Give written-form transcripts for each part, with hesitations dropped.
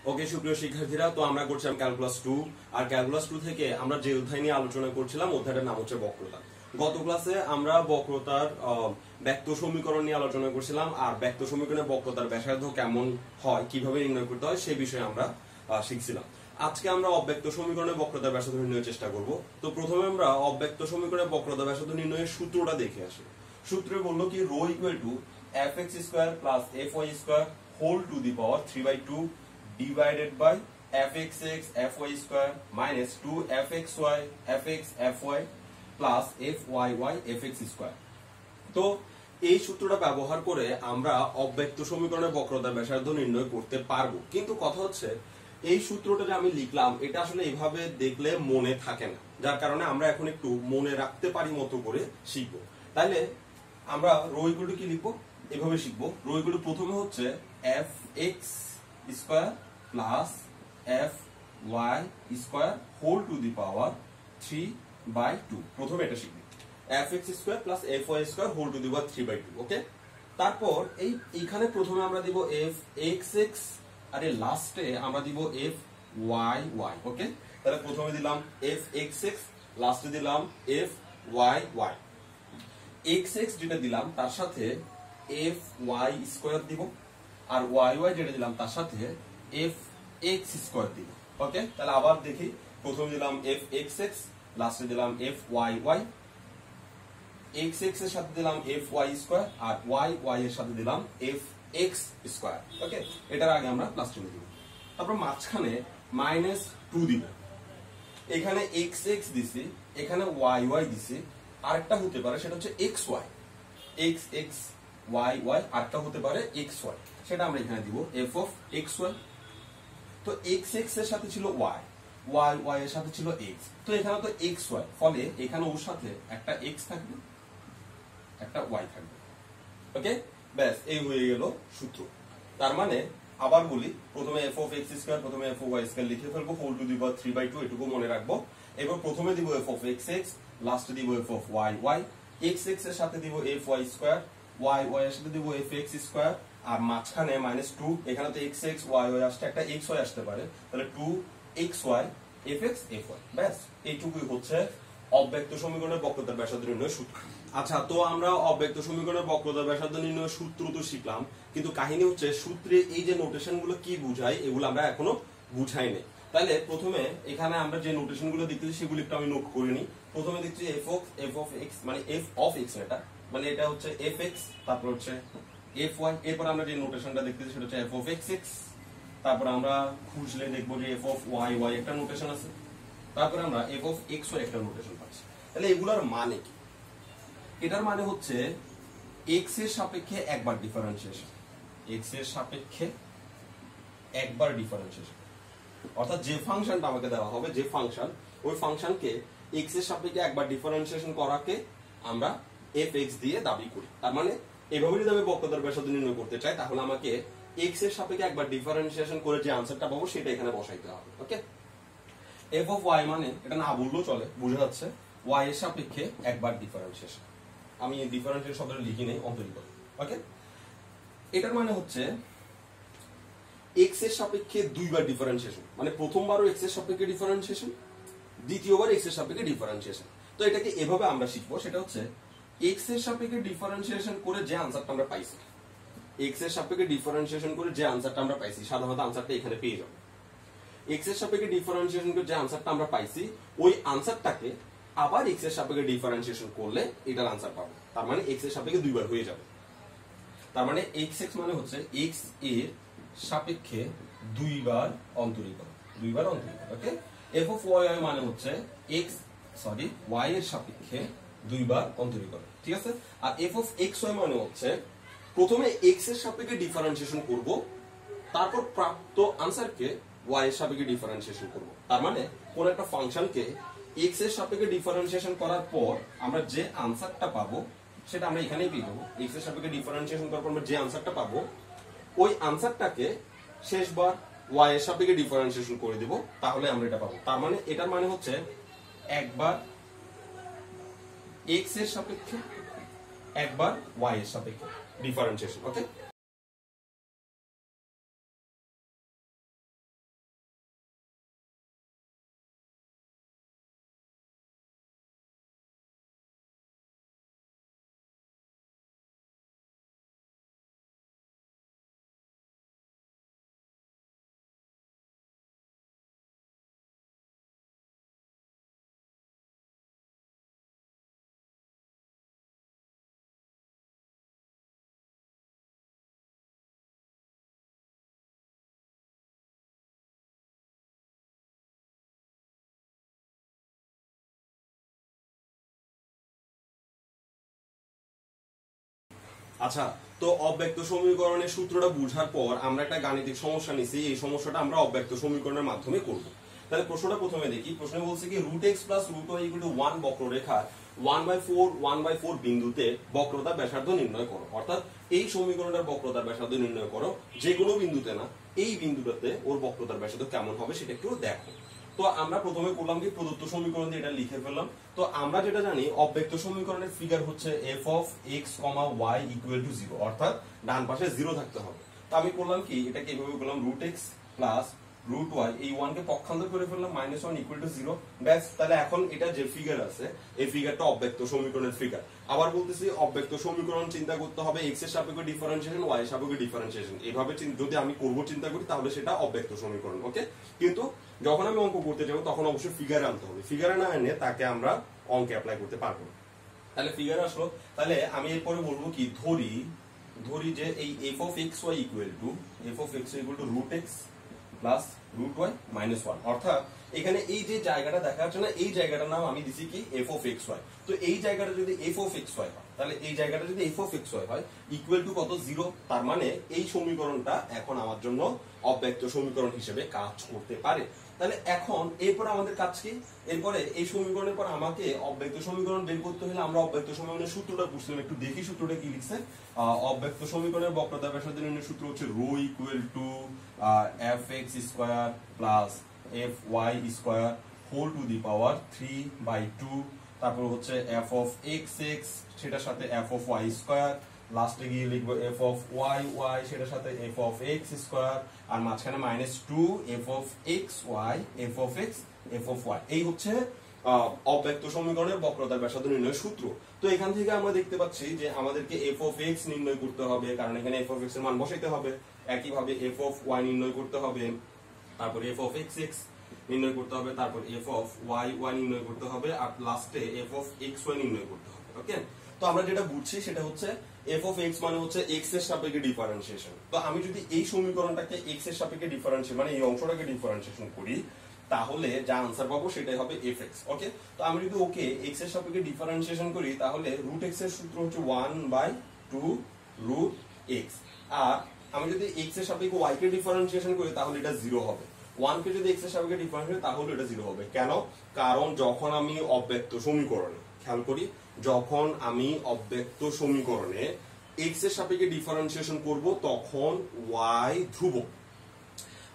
ওকে সুপ্রিয় শিক্ষার্থীরা, তো আমরা করছিলাম ক্যালকুলাস 2। আর ক্যালকুলাস 2 থেকে আমরা যে অধ্যায় নিয়ে আলোচনা করছিলাম অধ্যায়টার নাম হচ্ছে বক্রতা। গত ক্লাসে আমরা বক্রতার ব্যক্ত সমীকরণ নিয়ে আলোচনা করছিলাম, আর ব্যক্ত সমীকরণে বক্রতার ব্যাসার্ধ কেমন হয়, কিভাবে নির্ণয় করতে হয় সেই বিষয়ে আমরা শিখছিলাম। আজকে আমরা অব্যক্ত সমীকরণে বক্রতার ব্যাসার্ধ নির্ণয়ের চেষ্টা করব। তো প্রথমে আমরা অব্যক্ত সমীকরণে বক্রতার ব্যাসার্ধ নির্ণয়ের সূত্রটা দেখে আসি। সূত্রে বললো কি rho equal to fx square plus fy square whole to the power 3/2 divided by fxx fy square minus 2 fxy fx fy plus fyy fx square। তো এই সূত্রটা ব্যবহার করে আমরা অব্যক্ত সমীকরণে বক্রতার ব্যাসার্ধ নির্ণয় করতে পারবো, কিন্তু কথা হচ্ছে এই সূত্রটা যে আমি লিখলাম এটা আসলে এইভাবে দেখলে মনে থাকে না, যার কারণে আমরা এখন একটু মনে রাখতে পারি মতো করে শিখবো। তাহলে আমরা রো ইকুয়াল টু কি লিখবো, এভাবে শিখবো। রো ইকুয়াল টু প্রথমে হচ্ছে fx square plus fy square whole to the power 3/2। প্রথমে এটা শিখবি, fx square plus fy square whole to the power 3/2। Okay, তারপর এইখানে প্রথমে আমরা দিব fxx আর এর লাস্টে আমরা দিব fyy। ওকে, তাহলে প্রথমে দিলাম fxx, লাস্টে দিলাম fyy। xx যেটা দিলাম তার সাথে fy স্কয়ার দিব, আর yy যেটা দিলাম তার সাথে fx স্কয়ার দিব। ওকে, তাহলে আবার দেখি, প্রথমে দিলাম fxx, লাস্টে দিলাম fyy, xx এর সাথে দিলাম fy স্কয়ার, আর yy এর সাথে দিলাম fx স্কয়ার। ওকে, এটার আগে আমরা প্লাস চিহ্ন দিব, তারপর মাঝখানে -2 দিব। এখানে xx দিছি, এখানে yy দিছি, আরেকটা হতে পারে সেটা হচ্ছে xy, xx yy, আরেকটা হতে পারে xy, সেটা আমরা এখানে দিব f of xy। তো xx এর সাথে ছিল y, y এর সাথে ছিল x, তো এখানে তো xy, ফলে এখানে ওর সাথে একটা x থাকবে, একটা y থাকবে। ওকে, ব্যাস এই হয়ে গেল সূত্র। তার মানে আবার বলি, প্রথমে f of x স্কয়ার, প্রথমে f of y স্কয়ার লিখে ফেলবো, হোল টু দি পাওয়ার 3/2, এটুকু মনে রাখবো। এবার প্রথমে দিব f of xx, লাস্টে দিব f of yy, xx এর সাথে দিব fy স্কয়ার, y এর সাথে দিব fx স্কয়ার, আর মাঝখানে -2, এখানে তো xx y আসছে, একটা xy আসতে পারে, তাহলে 2xy fx fy। ব্যাস এইটুকুই হচ্ছে অব্যক্ত সমীকরণের বক্রতার ব্যাসার্ধ নির্ণয়ের সূত্র। আচ্ছা, তো আমরা অব্যক্ত সমীকরণের বক্রতার ব্যাসার্ধ নির্ণয়ের সূত্র তো শিখলাম, কিন্তু কাহিনী হচ্ছে সূত্রে এই যে নোটেশন গুলো কি বুঝায় এগুলো আমরা এখনো বুঝাই নাই। তাহলে প্রথমে এখানে আমরা যে নোটেশন গুলো দেখতেছি সেগুলো একটু আমি নোট করে নিই। প্রথমে দেখছি f of x, মানে f of x, এটা মানে এটা হচ্ছে fx, তারপর হচ্ছে fy। এরপর আমরা যে নোটেশনটা দেখতেছি সেটা হচ্ছে f of xx। তারপর আমরা খুঁজলে দেখবো যে f of y একটা নোটেশন আছে, তারপর আমরা f of xy একটা নোটেশন পাচ্ছি। তাহলে এগুলোর মানে কি? এটার মানে হচ্ছে x এর সাপেক্ষে একবার ডিফারেন্সিয়েশন, x এর সাপেক্ষে একবার ডিফারেন্সিয়েশন, অর্থাৎ যে ফাংশনটা আমাকে দেওয়া হবে, যে ফাংশন, ওই ফাংশনকে x এর সাপেক্ষে একবার ডিফারেন্সিয়েশন করাকে আমরা fx দিয়ে দাবি করি। তার মানে এভাবে যদি আমি বক্রতার ব্যাসার্ধ নির্ণয় করতে চাই, তাহলে আমাকে x এর সাপেক্ষে একবার ডিফারেন্সিয়েশন করে যে আনসারটা পাবো সেটা এখানে বসাইতে হবে। ওকে, f of y মানে এটা না বললেও চলে, বুঝা যাচ্ছে y এর সাপেক্ষে একবার ডিফারেন্সিয়েশন। আমি ডিফারেন্সিয়েশন শব্দটা লিখি নেই, অন্তরিত। ওকে, এটার মানে হচ্ছে x এর সাপেক্ষে দুইবার ডিফারেন্সিয়েশন, মানে প্রথমবারও x এর সাপেক্ষে ডিফারেন্সিয়েশন, দ্বিতীয়বার x এর সাপেক্ষে ডিফারেন্সিয়েশন। তো এটাকে এভাবে আমরা শিখবো, সেটা হচ্ছে x এর সাপেক্ষে ডিফারেন্সিয়েশন করে যে আনসারটা আমরা পাইছি, x এর সাপেক্ষে ডিফারেন্সিয়েশন করে যে আনসারটা আমরা পাইছি, সাধারণত আনসারটা এখানে পেয়ে যাবো। x এর সাপেক্ষে ডিফারেন্সিয়েশন করে যে আনসারটা আমরা পাইছি, ওই আনসারটাকে আবার x এর সাপেক্ষে ডিফারেন্সিয়েশন করলে এটার আনসার পাবো। তার মানে x এর সাপেক্ষে দুইবার হয়ে যাবে। তার মানে xx মানে হচ্ছে x এর সাপেক্ষে দুইবার অন্তরীকরণ, দুইবার অন্তরীকরণ। ওকে, f of y মানে হচ্ছে y এর সাপেক্ষে দুইবার অন্তরীকরণ, ঠিক আছে। আর f of xy মানে হচ্ছে প্রথমে x এর সাপেক্ষে ডিফারেন্সিয়েশন করব, তারপর প্রাপ্ত আনসারকে y এর সাপেক্ষে ডিফারেন্সিয়েশন করব। তার মানে কোন একটা ফাংশনকে x এর সাপেক্ষে ডিফারেন্সিয়েশন করার পর আমরা যে আনসারটা পাবো সেটা আমরা এখানেই পেয়ে যাবো। x এর সাপেক্ষে ডিফারেন্সিয়েশন করার পর আমরা যে আনসারটা পাবো, ওই আনসারটাকে শেষবার y এর সাপেক্ষে ডিফারেন্সিয়েশন করে দেব, তাহলে আমরা এটা পাবো। তার মানে এটার মানে হচ্ছে একবার x এর সাপেক্ষে, একবার y এর সাপেক্ষে ডিফারেন্সিয়েশন। ওকে। আচ্ছা, তো অব্যক্ত সমীকরণের সূত্রটা বুঝার পর আমরা একটা গাণিতিক সমস্যা নিছি, এই সমস্যাটা আমরা অব্যক্ত সমীকরণের মাধ্যমে করব। তাহলে প্রশ্নটা প্রথমে দেখি। প্রশ্নে বলছে কি root x plus root y equal to 1 বক্ররেখার 1/4 বিন্দুতে বক্রতার ব্যাসার্ধ নির্ণয় করো। অর্থাৎ এই সমীকরণটার বক্রতার ব্যাসার্ধ নির্ণয় করো, যে কোনো বিন্দুতে না, এই বিন্দুটাতে ওর বক্রতার ব্যাসার্ধ কেমন হবে সেটা একটু দেখো। তো আমরা প্রথমে করলাম কি প্রদত্ত সমীকরণ দিয়ে এটা লিখে ফেললাম। তো আমরা যেটা জানি অব্যক্ত সমীকরণের ফিগার হচ্ছে f of x, y equal to 0, অর্থাৎ ডান পাশে 0 থাকতে হবে। তো আমি করলাম কি এটাকে এইভাবে করলাম root x plus root y, এই 1 কে পক্ষান্তর করে ফেললাম, -1 ইকুয়াল টু 0। ব্যাস, তাহলে এখন এটা যে ফিগার আছে এই ফিগারটা অব্যক্ত সমীকরণের ফিগার। আবার বলতেছি অব্যক্ত সমীকরণ চিন্তা করতে হবে x এর সাপেক্ষে ডিফারেন্সিয়েশন, y এর সাপেক্ষে ডিফারেন্সিয়েশন, এইভাবে যদি আমি করব চিন্তা করি তাহলে সেটা অব্যক্ত সমীকরণ। ওকে, কিন্তু যখন আমি অঙ্ক করতে যাব তখন অবশ্যই ফিগারে আনতে হবে। ফিগারে না এনে তাকে আমরা অঙ্কে অ্যাপ্লাই করতে পারবো না। তাহলে ফিগারে আসলো, তাহলে আমি এরপরে বলবো কি ধরি যে এই f of xy equal to root x plus root y minus 1, অর্থাৎ এখানে এই যে জায়গাটা দেখা যাচ্ছে না, এই জায়গাটার নাম আমি দিছি কি f of xy। তো এই জায়গাটা যদি f of xy হয়, তাহলে এই জায়গাটা যদি f of xy হয় ইকুয়াল টু কত 0, তার মানে এই সমীকরণটা এখন আমার জন্য অব্যক্ত সমীকরণ হিসেবে কাজ করতে পারে। তাহলে এখন এরপরে আমাদের কাজ কি, এরপরে এই সমীকরণের পর আমাকে অব্যক্ত সমীকরণ বের করতে হলে আমরা অব্যক্ত সমীকরণের সূত্রটা বুঝলাম, একটু দেখি সূত্রটা কি লিখছে। অব্যক্ত সমীকরণের বক্রতা ব্যাসার্ধ নির্ণয়ের সূত্র হচ্ছে rho equal to fx square plus fy square whole to the power 3/2, তারপর হচ্ছে f of xx সেটার সাথে f of y স্কয়ার, লাস্টে গিয়ে লিখবো f of y সেটার সাথে f of x স্কয়ার, আর মাঝখানে -2 f of xy f of x f of y। এই হচ্ছে অব্যক্ত সমীকরণের বক্রতার ব্যাসার্ধ নির্ণয়ের সূত্র। তো এখান থেকে আমরা দেখতে পাচ্ছি যে আমাদেরকে f of x নির্ণয় করতে হবে, কারণ এখানে f of x এর মান বসাইতে হবে। একইভাবে f of y নির্ণয় করতে হবে, তারপর f of xx নির্ণয় করতে হবে, তারপর f of y নির্ণয় করতে হবে, আর লাস্টে f of xy নির্ণয় করতে হবে। ওকে, তো আমরা যেটা বুঝছি সেটা হচ্ছে f of x মানে হচ্ছে x এর সাপেক্ষে ডিফারেন্সিয়েশন। তো আমি যদি এই সমীকরণটাকে x এর সাপেক্ষে ডিফারেন্সিয়েশন মানে এই অংশটাকে ডিফারেন্সিয়েশন করি, তাহলে যা আনসার পাবো সেটাই হবে fx। ওকে, তো আমি যদি ওকে x এর সাপেক্ষে ডিফারেন্সিয়েশন করি তাহলে রুট x এর সূত্র হচ্ছে 1/2 রুট x, আর আমি যদি x এর সাপেক্ষে y কে ডিফারেন্সিয়েশন করি তাহলে এটা 0 হবে। 1 কে যদি x এর সাপেক্ষে ডিফারেন্সিয়েট তাহলে এটা 0 হবে। কেন? কারণ যখন আমি অব্যক্ত সমীকরণে, খেয়াল করি, যখন আমি অব্যক্ত সমীকরণে x এর সাপেক্ষে ডিফারেন্সিয়েশন করব তখন y ধ্রুবক,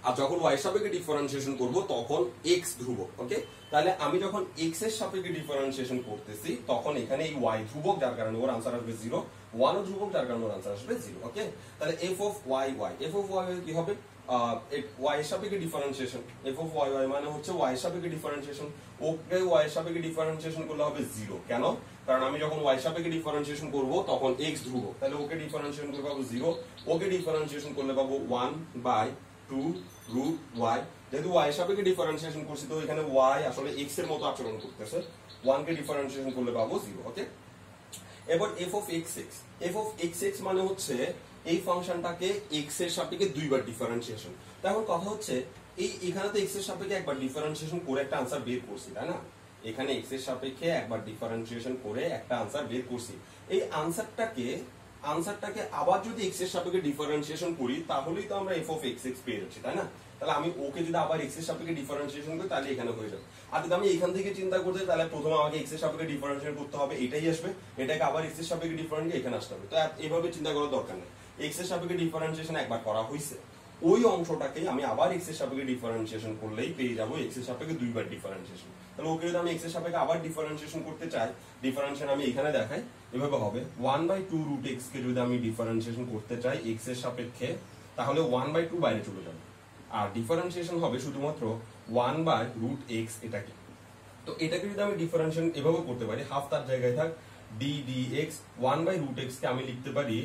আর যখন y এর সাপেক্ষে ডিফারেন্সিয়েশন করব তখন x ধ্রুবক। ওকে, তাহলে আমি যখন x এর সাপেক্ষে ডিফারেন্সিয়েশন করতেছি তখন এখানে এই y ধ্রুবক, যার কারণে ওর आंसर আসবে 0, 1 ও ধ্রুবক, যার কারণে ওর आंसर আসবে 0। ওকে, তাহলে f of y কি হবে, y এর সাপেক্ষে ডিফারেন্সিয়েশন, f of y মানে হচ্ছে y এর সাপেক্ষে ডিফারেন্সিয়েশন, ওকে y এর সাপেক্ষে ডিফারেন্সিয়েশন করলে হবে 0। কেন? কারণ আমি যখন y এর সাপেক্ষে ডিফারেন্সিয়েশন করব তখন x ধ্রুবক, তাহলে ওকে ডিফারেন্সিয়েশন করলে পাবো 0, ওকে ডিফারেন্সিয়েশন করলে পাবো 1/2 রুট y। যেহেতু y এর সাপেক্ষে ডিফারেন্সিয়েশন করছি তো এখানে y আসলে x এর মতো আচরণ করতেছে, 1 কে ডিফারেন্সিয়েশন করলে পাবো 0। ওকে, এবার f of xx মানে হচ্ছে এই ফাংশনটাকে x এর সাপেক্ষে দুইবার ডিফারেন্সিয়েশন। এখন কথা হচ্ছে এখানে তো x এর সাপেক্ষে একবার ডিফারেন্সিয়েশন করে একটা आंसर বের করছি, তাই না? এখানে x এর সাপেক্ষে একবার ডিফারেন্সিয়েশন করে একটা आंसर বের করছি। এই আনসারটাকে আবার যদি x এর সাপেক্ষে ডিফারেন্সিয়েশন করি তাহলেই তো আমরা f of xx পেয়ে যাচ্ছি, তাই না? তাহলে আমি ওকে যদি আবার x এর সাপেক্ষে ডিফারেন্সিয়েশন করি তাহলে এখানে হয়ে যাবে। আর যদি আমি এখান থেকে চিন্তা করতে তাহলে প্রথমে আমাকে x এর সাপেক্ষে ডিফারেন্সিয়েট করতে হবে, এটাই আসবে, এটাকে আবার x এর সাপেক্ষে ডিফারেন্ট এখানে আসতে হবে। তো এইভাবে চিন্তা করার দরকার নেই, x এর সাপেক্ষে ডিফারেন্সিয়েশন একবার করা হয়েছে, ওই অংশটাকে আমি আবার x এর সাপেক্ষে ডিফারেন্সিয়েশন করলেই পেয়ে যাবো x এর সাপেক্ষে দুইবার ডিফারেন্সিয়েশন। তাহলে ওকে যদি আমি x এর সাপেক্ষে আবার ডিফারেন্সিয়েশন করতে চাই, ডিফারেন্সিয়েশন আমি এখানে দেখাই, এভাবে হবে 1/2 রুট x কে যদি আমি ডিফারেন্সিয়েশন করতে চাই x এর সাপেক্ষে তাহলে 1/2 বাইরে চলে যাবে, আর ডিফারেন্সিয়েশন হবে শুধুমাত্র 1/√x এটাকে। তো এটাকে যদি আমি ডিফারেন্সিয়েশন এভাবে করতে পারি, হাফ তার জায়গায় থাক d dx, 1/√x কে আমি লিখতে পারি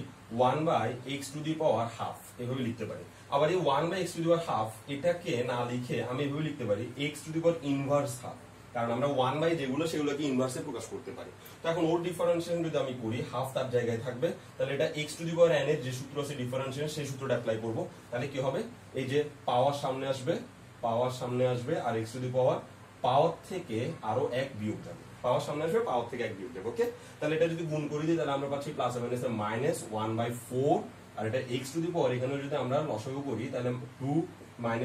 1/x⁻½ এভাবে লিখতে পারি। আবার এই 1/x⁻½ এটাকে না লিখে আমি এভাবে লিখতে পারি x⁻−1², কারণ আমরা 1 যেগুলো সেগুলোকে ইনভার্সে প্রকাশ করতে পারি। তো এখন ওর ডিফারেন্সিয়েশন যদি আমি করি, হাফ তার জায়গায় থাকবে, তাহলে এটা x⁻n এর যে সূত্র আছে ডিফারেন্সিয়েশন সেই সূত্রটা অ্যাপ্লাই করব। তাহলে কি হবে, এই যে পাওয়ার সামনে আসবে আর x⁻, পাওয়ার থেকে আরো 1 বিয়োগ যাবে। পাওয়ার সামনে আসবে, পাওয়ার থেকে 1 বিয়োগ যাবে। ওকে, তাহলে এটা যদি গুণ করে দিই তাহলে আমরা পাচ্ছি প্লাস মাইনাস মাইনাস 1/4, আর এটা x টু দি পাওয়ার এখানে যদি আমরা লসাগু করি তাহলে 2 -1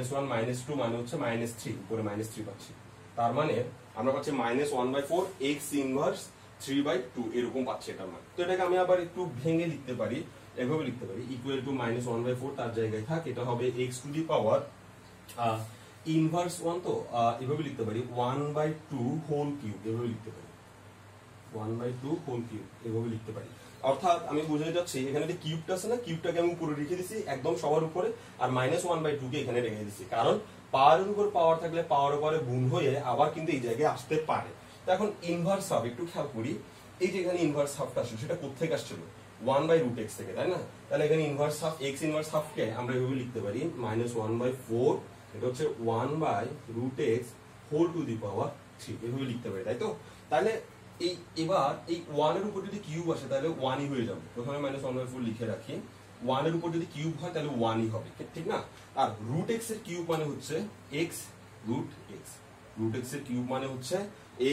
-2 মানে হচ্ছে -3, উপরে -3 পাচ্ছি। তার মানে আমরা পাচ্ছি -1/4 x ইনভার্স 3/2 এরকম পাচ্ছি এটা মানে। তো এটাকে আমি আবার একটু ভেঙে লিখতে পারি, এভাবে লিখতে পারি ইকুয়াল টু -1/4 তার জায়গায় থাক, এটা হবে x two the power inverse 1, তো এভাবে লিখতে পারি 1/2 হোল কিউব, এভাবে লিখতে পারি 1/2 হোল কিউব, এভাবে লিখতে পারি। অর্থাৎ আমি বুঝাতে যাচ্ছি এখানে যে কিউবটা আছে না, কিউবটাকে আমি উপরে রেখে দিছি একদম সবার উপরে, আর -1/2 কে এখানে রেখে দিছি, কারণ পাওয়ারের উপর পাওয়ার থাকলে পাওয়ারের উপরে গুণ হয়ে আবার কিন্তু এই জায়গায় আসতে পারে। তো এখন ইনভার্স হাফ একটু খেয়াল করি, এই যে এখানে ইনভার্স হাফটা আসছে সেটা কোথেকে আসছিল, 1/√x থেকে, তাই না? তাহলে এখানে ইনভার্স হাফ, x ইনভার্স হাফকে আমরা এভাবে লিখতে পারি -1/4, এটা হচ্ছে 1/√x whole to the power 3, এভাবে লিখতে পারি, তাই তো? তাহলে এই এবার এই 1 এর উপর যদি কিউব আসে তাহলে 1ই হয়ে যাবে। প্রথমে -1/4 লিখে রাখি, 1 এর উপর যদি কিউব হয় তাহলে 1ই হবে, ঠিক না? আর √x এর কিউব মানে হচ্ছে x √x, √x এর কিউব মানে হচ্ছে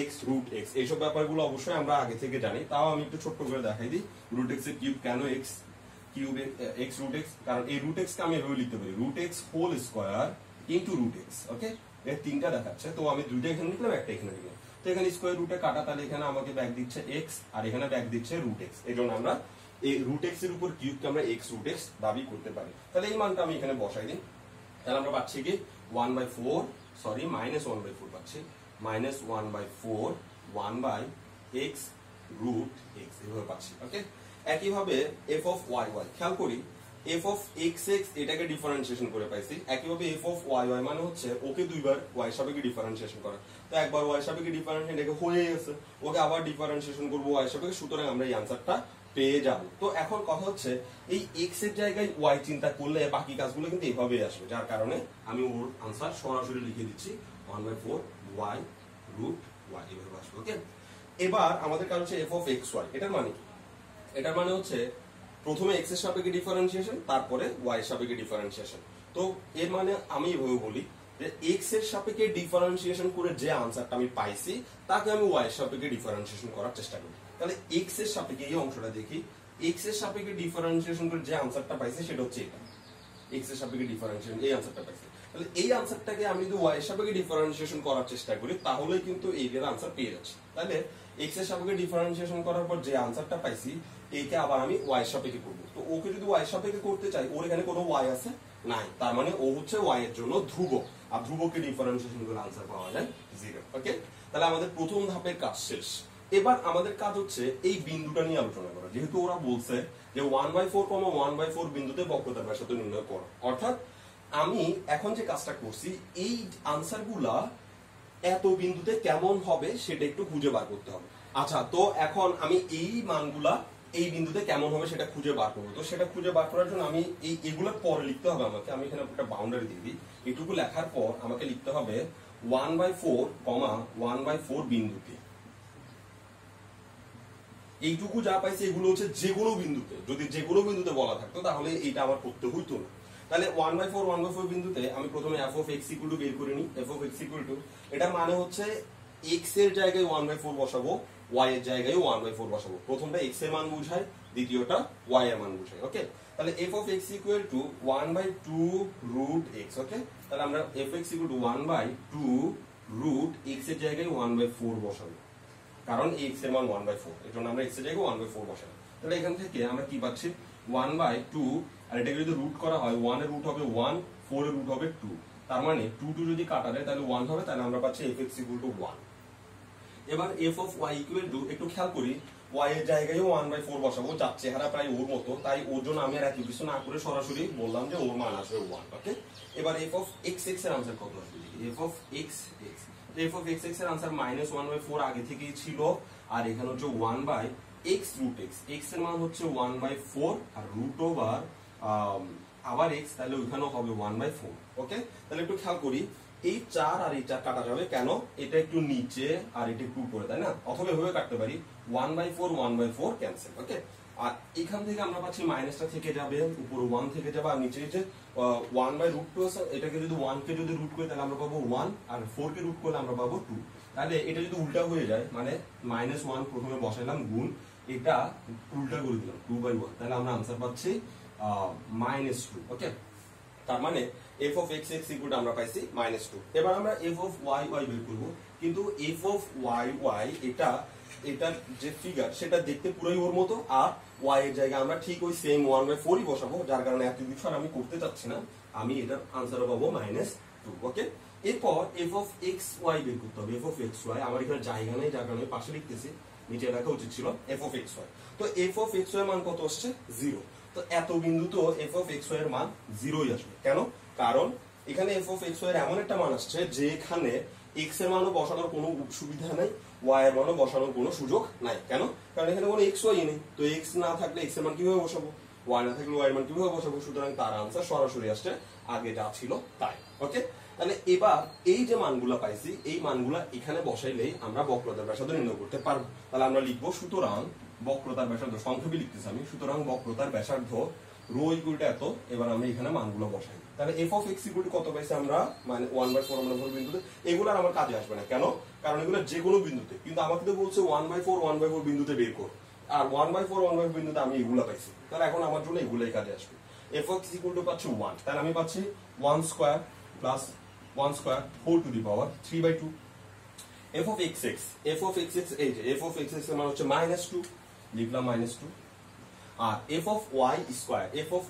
x √x। এইসব ব্যাপারগুলো অবশ্যই আমরা আগে থেকে জানি, তাও আমি একটু ছোট্ট করে দেখাই দিই। √x এর কিউব কেন x কিউব, x √x, কারণ এই √x কে আমি এভাবে লিখতে পারি √x whole square into √x। Okay, এর তিনটা দেখাচ্ছে, তো আমি দুইটা এখানে লিখলাম, একটা এখানে লিখলাম। তো এখানে স্কয়ার রুটে কাটা, তাহলে এখানে আমাকে ব্যাক দিচ্ছে x আর এখানে ব্যাক দিচ্ছে √x। এজন্য আমরা এই √x এর উপর কিউবকে আমরা x √x দাবি করতে পারি। তাহলে এই মানটা আমি এখানে বসাই দিই, তাহলে আমরা পাচ্ছি কি 1/4, সরি -1/4 পাচ্ছি, -1/4 1/x √x এভাবে পাচ্ছি। ওকে, একইভাবে f অফ y y খেয়াল করি, f অফ x x এটাকে ডিফারেন্সিয়েশন করে পাইছি, একইভাবে f অফ y y মানে হচ্ছে ওকে দুইবার y সাপেক্ষে ডিফারেন্সিয়েশন করা। তো একবার y সাপেক্ষে ডিফারেন্সিয়েশন এটাকে হয়ে গেছে, ওকে আবার ডিফারেন্সিয়েশন করব y সাপেক্ষে, সুতরাং আমরা এই আনসারটা পেয়ে যাব। তো এখন কথা হচ্ছে এই x এর জায়গায় y চিন্তা করলে বাকি কাজগুলো কিন্তু এভাবেই আসবে, যার কারণে আমি ওর আনসার সরাসরি লিখে দিচ্ছি 1/4 y √y এভাবে আসবে। ওকে, এবার আমাদের কাজ হচ্ছে f অফ x y, এটার মানে কি? এটার মানে হচ্ছে প্রথমে x এর সাপেক্ষে ডিফারেন্সিয়েশন, তারপরে y এর সাপেক্ষে ডিফারেন্সিয়েশন। তো এর মানে আমি এভাবে বলি যে x এর সাপেক্ষে ডিফারেন্সিয়েশন করে যে আনসারটা আমি পাইছি তাকে আমি y এর সাপেক্ষে ডিফারেন্সিয়েশন করার চেষ্টা করি। তাহলে x এর সাপেক্ষে এই অংশটা দেখি, x এর সাপেক্ষে ডিফারেন্সিয়েশন করে যে আনসারটা পাইছি সেটা হচ্ছে এটা, x এর সাপেক্ষে ডিফারেন্সিয়েশন এই আনসারটা পাইছি। তাহলে এই আনসারটাকে আমি যদি y এর সাপেক্ষে ডিফারেন্সিয়েশন করার চেষ্টা করি তাহলে কিন্তু এই এর আনসার পেয়ে যাচ্ছি। তাহলে x এর সাপেক্ষে ডিফারেন্সিয়েশন করার পর যে আনসারটা পাইছি এইকে আবার আমি y এর সাপেক্ষে করব। তো ওকে যদি y এর সাপেক্ষে করতে চাই, ওর এখানে কোনো y আছে নাই, তার মানে ও হচ্ছে y এর জন্য ধ্রুবক, আর ধ্রুবককে ডিফারেন্সিয়েশন করে আনসার পাওয়া যায় 0। ওকে, তাহলে আমাদের প্রথম ধাপের কাজ শেষ। এবার আমাদের কাজ হচ্ছে এই বিন্দুটা নিয়ে আলোচনা করা, যেহেতু ওরা বলছে যে 1/4, 1/4 বিন্দুতে বক্রতার ব্যাসার্ধ নির্ণয় করো। অর্থাৎ আমি এখন যে কাজটা করছি এই আনসারগুলা এত বিন্দুতে কেমন হবে সেটা একটু খুঁজে বার করতে হবে। আচ্ছা, তো এখন আমি এই মানগুলা এই বিন্দুতে কেমন হবে সেটা খুঁজে বার করবো। তো সেটা খুঁজে বার করার জন্য আমি এগুলো পরে লিখতে হবে আমাকে। আমি এখানে একটা বাউন্ডারি দিয়ে দিই, এটুকু লেখার পর আমাকে লিখতে হবে 1/4, 1/4 বিন্দুতে। এইটুকু যা পাইছে এগুলো হচ্ছে যে কোনো বিন্দুতে, যদি যে কোনো বিন্দুতে বলা থাকতো তাহলে এইটা আমার করতে হইতো না। তাহলে 1/4 বিন্দুতে আমি প্রথমে f of x equal to বের করে নিই। f of x equal to এটার মানে হচ্ছে x এর জায়গায় 1/4 বসাবো, y এর জায়গায় 1/4 বসাবো। প্রথমটা x এর মান বুঝায়, দ্বিতীয়টা y এর মান বুঝায়। ওকে, তাহলে f of x equal to 1/2 √x। ওকে, তাহলে আমরা f of x equal to 1/2 √x এর জায়গায় 1/4 বসাবো, কারণ x এর মান 1/4, এর জন্য আমরা x এর জায়গায় 1/4 বসাবো। তাহলে এখান থেকে আমরা কি পাচ্ছি 1/2, আর এটাকে যদি রুট করা হয় 1 এর রুট হবে 1, 4 এর রুট হবে 2, তার মানে 2 যদি কাটা যায় তাহলে 1 হবে, তাহলে আমরা পাচ্ছি f(x) = 1। এবার f of y equal to একটু খেয়াল করি, y এর জায়গায়ও 1/4 বসাবো, যার চেহারা প্রায় ওর মতো, তাই ওর জন্য আমি আর একই কিছু না করে সরাসরি বললাম যে ওর মান আসবে 1। ওকে, এবার f of x x এর आंसर কত আসবে? f of x x, f of x x এর आंसर -1/4 আগে থেকেই ছিল, আর এখানে হচ্ছে 1/x √x, x এর মান হচ্ছে 1/4 আর রুট ওভার আবার x, তাহলে ওইখানেও হবে 1/4। ওকে, তাহলে একটু খেয়াল করি, এই 4 আর এই 4 কাটা যাবে কেন? এটা একটু নিচে আর এটা একটু উপরে, তাই না? অথবা এভাবে কাটতে পারি 1/4 1/4 ক্যান্সেল। ওকে, আর এখান থেকে আমরা পাচ্ছি মাইনাসটা থেকে যাবে, উপরে 1 থেকে যাবে, আর নিচে যে 1/√2 আছে, এটাকে যদি 1 কে যদি রুট করি তাহলে আমরা পাবো 1, আর 4 কে রুট করলে আমরা পাবো 2। তাহলে এটা যদি উল্টা হয়ে যায় মানে -1 প্রথমে বসাইলাম গুণ এটা উল্টা করে দিলাম 2/1, তাহলে আমরা आंसर পাচ্ছি -2। ওকে, তার মানে f of x x equal আমরা পাইছি -2। এবার আমরা f of y y বের করব, কিন্তু f of y y এটা যে ফিগার সেটা দেখতে পুরোই ওর মতো, আর y এর জায়গায় আমরা ঠিক ওই সেম 1/4 ই বসাবো, যার কারণে এত কিছু আর আমি করতে চাচ্ছি না, আমি এটার আনসার পাবো -2। ওকে, এরপর f of x y বের করতে হবে। f of x y আমার এখানে জায়গা নেই, যার কারণে পাশে লিখতেছি, নিচে লেখা উচিত ছিল f of x y। তো f of x y এর মান কত আসছে 0। তো এত বিন্দু তো f of x y এর মান 0ই আসবে। কেন? কারণ এখানে f of x y এর এমন একটা মান আসছে যেখানে x এর মানও বসানোর কোনো সুবিধা নাই, y এর মানও বসানোর কোনো সুযোগ নাই। কেন? কারণ এখানে কোনো x y নেই, তো x না থাকলে x এর মান কিভাবে বসাবো, y না থাকলে y এর মান কিভাবে বসাবো, সুতরাং তার আনসার সরাসরি আসছে আগে যা ছিল তাই। ওকে, তাহলে এবার এই যে মানগুলা পাইছি এই মানগুলা এখানে বসাইলেই আমরা বক্রতার ব্যাসার্ধ নির্ণয় করতে পারবো। তাহলে আমরা লিখবো সুতরাং বক্রতার ব্যাসার্ধ, সংক্ষেপে লিখতেছি আমি, সুতরাং বক্রতার ব্যাসার্ধ রো ইকুয়াল টু এত। এবার আমরা এখানে মানগুলো বসাই, তাহলে f of x equal two কত পাইছি আমরা, মানে 1/4 আমরা ধর বিন্দুতে, এগুলো আর আমার কাজে আসবে না। কেন? কারণ এগুলো যে কোনো বিন্দুতে, কিন্তু আমাকে তো বলছে 1/4 বিন্দুতে বের কর, আর 1/4 বিন্দুতে আমি এগুলো পাইছি, তাহলে এখন আমার জন্য এগুলাই কাজে আসবে। f of x equal to পাচ্ছি 1, তাহলে আমি পাচ্ছি 1 square plus 1 square whole to the power 3/2। f of x এই যে f of x এর মান হচ্ছে -2, লিখলাম -2। আর f of y square, f of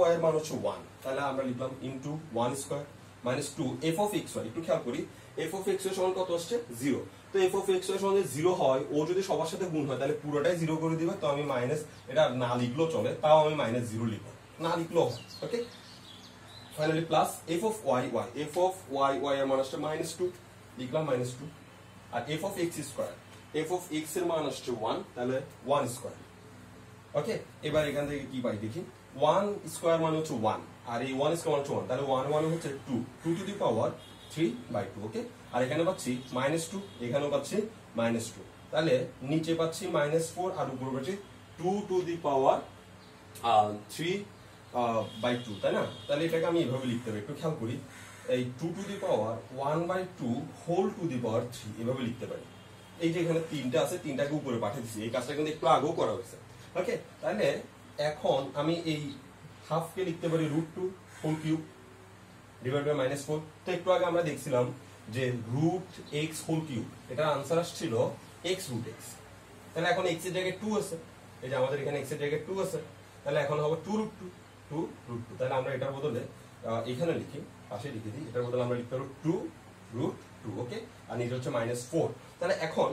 y এর মান হচ্ছে 1, তাহলে আমরা লিখলাম into 1 square -2 f of x y। একটু খেয়াল করি, f of x y সমান কত আসছে 0। তো f of x y সমান 0 হয়, ও যদি সবার সাথে গুণ হয় তাহলে পুরোটাই 0 করে দিবে, তো আমি মাইনাস, এটা না লিখলেও চলে, তাও আমি -0 লিখব, না লিখলেও। Okay, finally plus f of y এর মান আসছে -2, লিখলাম -2। আর f of x square, f of x এর মান আসছে 1, তাহলে 1 স্কয়ার। ওকে, এবার এখান থেকে কি পাই দেখি, 1 স্কয়ার মানে হচ্ছে 1, আর এই 1 স্কয়ার মানে হচ্ছে 1, তাহলে 1 হচ্ছে 2 টু দি পাওয়ার 3/2। ওকে, আর এখানে পাচ্ছি -2, এখানেও পাচ্ছি -2, তাহলে নিচে পাচ্ছি -4 আর উপরে পাচ্ছি 2 টু দি পাওয়ার 3/2, তাই না? তাহলে এটাকে আমি এভাবে লিখতে পারি, একটু খেয়াল করি, এই 2 to the power 1/2 whole to the power 3 এভাবে লিখতে পারি। এই যে এখানে 3টা আছে, 3টাকে উপরে পাঠিয়ে দিচ্ছি, এই কাজটা কিন্তু একটু আগেও করা হয়েছে। ওকে, তাহলে এখন আমি এই হাফ কে লিখতে পারি √2 হোল কিউব ডিভাইড বাই -4। তো একটু আগে আমরা দেখছিলাম যে √x হোল কিউব, এটার আনসার আসছিল x√x। তাহলে এখন x এর জায়গায় 2 আছে, এই যে আমাদের এখানে x এর জায়গায় 2 আছে, তাহলে এখন হবে 2√2। তাহলে আমরা এটার বদলে এখানে লিখি, পাশে লিখে দিই, এটার বদলে আমরা লিখতে পারবো 2√2। ওকে, আর নিচে হচ্ছে -4। তাহলে এখন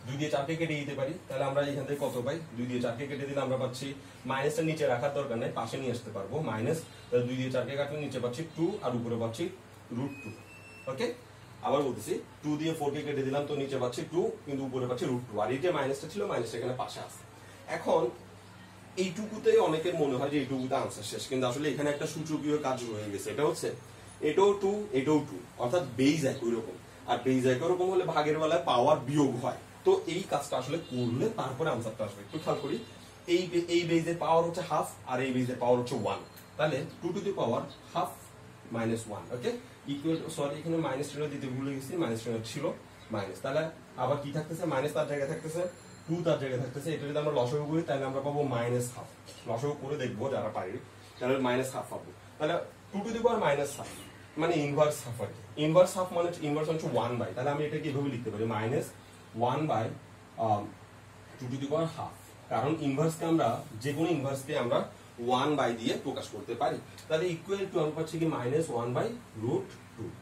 2 দিয়ে 4 কে কেটে দিতে পারি, তাহলে আমরা এখান থেকে কত পাই, 2 দিয়ে 4 কে কেটে দিলে আমরা পাচ্ছি, মাইনাসটা নিচে রাখার দরকার নেই, পাশে নিয়ে আসতে পারবো মাইনাস, তাহলে 2 দিয়ে 4 কে কাটলে নিচে পাচ্ছি 2 আর উপরে পাচ্ছি √2। ওকে, আবার বলতেছি, 2 দিয়ে 4 কে কেটে দিলাম, তো নিচে পাচ্ছি 2 কিন্তু উপরে পাচ্ছি √2, আর এই যে মাইনাসটা ছিল মাইনাসটা এখানে পাশে আছে। এখন এইটুকুতেই অনেকের মনে হয় যে এইটুকুতে আনসার শেষ, কিন্তু আসলে এখানে একটা সূচকীয় কাজ হয়ে গেছে, এটা হচ্ছে এটাও 2 এটাও 2, অর্থাৎ বেজ একই রকম, আর বেজ একই রকম হলে ভাগের বেলায় পাওয়ার বিয়োগ হয়। তো এই কাজটা আসলে করলে তারপরে আনসারটা আসবে। একটু খেয়াল করি, এই বেজের পাওয়ার হচ্ছে হাফ আর এই বেজের পাওয়ার হচ্ছে 1, তাহলে 2 to the power half -1। Okay, equal to, sorry এখানে মাইনাস চিহ্ন দিতে ভুলে গেছি, মাইনাস চিহ্ন ছিল মাইনাস, তাহলে আবার কি থাকতেছে, মাইনাস তার জায়গায় থাকতেছে 2 তার জায়গায় থাকতেছে। এটা যদি আমরা লসাগু করি তাহলে আমরা পাবো -1/2, লসাগু করে দেখবো যারা পারি, তাহলে -1/2 পাবো। তাহলে 2 টু দি পাওয়ার -1/2 মানে ইনভার্স হাফ, আর ইনভার্স হাফ মানে ইনভার্স হচ্ছে 1/, তাহলে আমি এটাকে এভাবে লিখতে পারি -1/2 টু দি পাওয়ার হাফ, কারণ ইনভার্সকে আমরা, যে কোনো ইনভার্সকে আমরা 1/, দিয়ে প্রকাশ করতে পারি। তাহলে ইকুয়াল টু আমি পাচ্ছি কি -1/√2।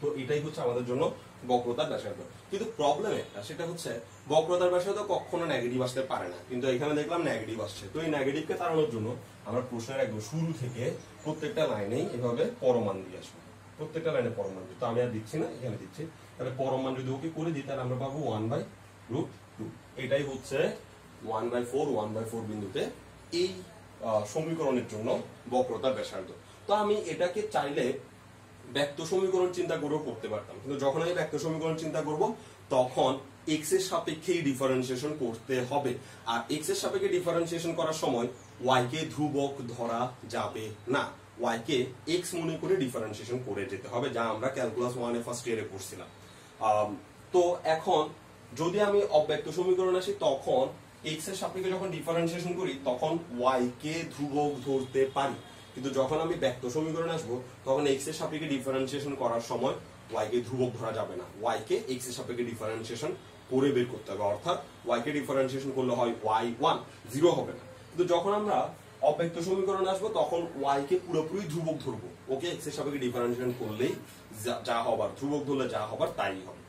তো এটাই হচ্ছে আমাদের জন্য বক্রতার ব্যাসার্ধ। কিন্তু প্রবলেম একটা, সেটা হচ্ছে বক্রতার ব্যাসার্ধ কখনো নেগেটিভ আসতে পারে না, কিন্তু এখানে দেখলাম নেগেটিভ আসছে। তো এই নেগেটিভকে তাড়ানোর জন্য আমরা প্রশ্নের একদম শুরু থেকে প্রত্যেকটা লাইনেই এভাবে পরমান দিয়ে আসবো, প্রত্যেকটা লাইনে পরমান। তো আমি আর দিচ্ছি না, এখানে দিচ্ছি, তাহলে পরমান যদি ওকে করে দিই তাহলে আমরা পাবো 1/√2। এটাই হচ্ছে 1/4 বিন্দুতে এই সমীকরণের জন্য বক্রতার ব্যাসার্ধ। তো আমি এটাকে চাইলে ব্যক্ত সমীকরণ চিন্তা করেও করতে পারতাম, কিন্তু যখন আমি ব্যক্ত সমীকরণ চিন্তা করব তখন x এর সাপেক্ষেই ডিফারেন্সিয়েশন করতে হবে, আর x এর সাপেক্ষে ডিফারেন্সিয়েশন করার সময় y কে ধ্রুবক ধরা যাবে না, y কে x মনে করে ডিফারেন্সিয়েশন করে যেতে হবে, যা আমরা ক্যালকুলাস 1 এ ফার্স্ট ইয়ারে পড়ছিলাম। তো এখন যদি আমি অব্যক্ত সমীকরণ আসি তখন এক্স এর সাপেক্ষে যখন ডিফারেন্সিয়েশন করি তখন ওয়াই কে ধ্রুবক ধরতে পারি, কিন্তু যখন আমি ব্যক্ত সমীকরণ আসবো তখন এক্স এর সাপেক্ষে ডিফারেন্সিয়েশন করার সময় ওয়াই কে ধ্রুবক ধরা যাবে না, ওয়াই কে এক্স এর সাপেক্ষে ডিফারেন্সিয়েশন করে বের করতে হবে, অর্থাৎ ওয়াই কে ডিফারেন্সিয়েশন করলে হয় ওয়াই 1, 0 হবে না। কিন্তু যখন আমরা অব্যক্ত সমীকরণ আসবো তখন ওয়াই কে পুরোপুরি ধ্রুবক ধরবো, ওকে এক্স এর সাপেক্ষে ডিফারেন্সিয়েশন করলেই যা হবার, ধ্রুবক ধরলে যা হবার তাই হবে।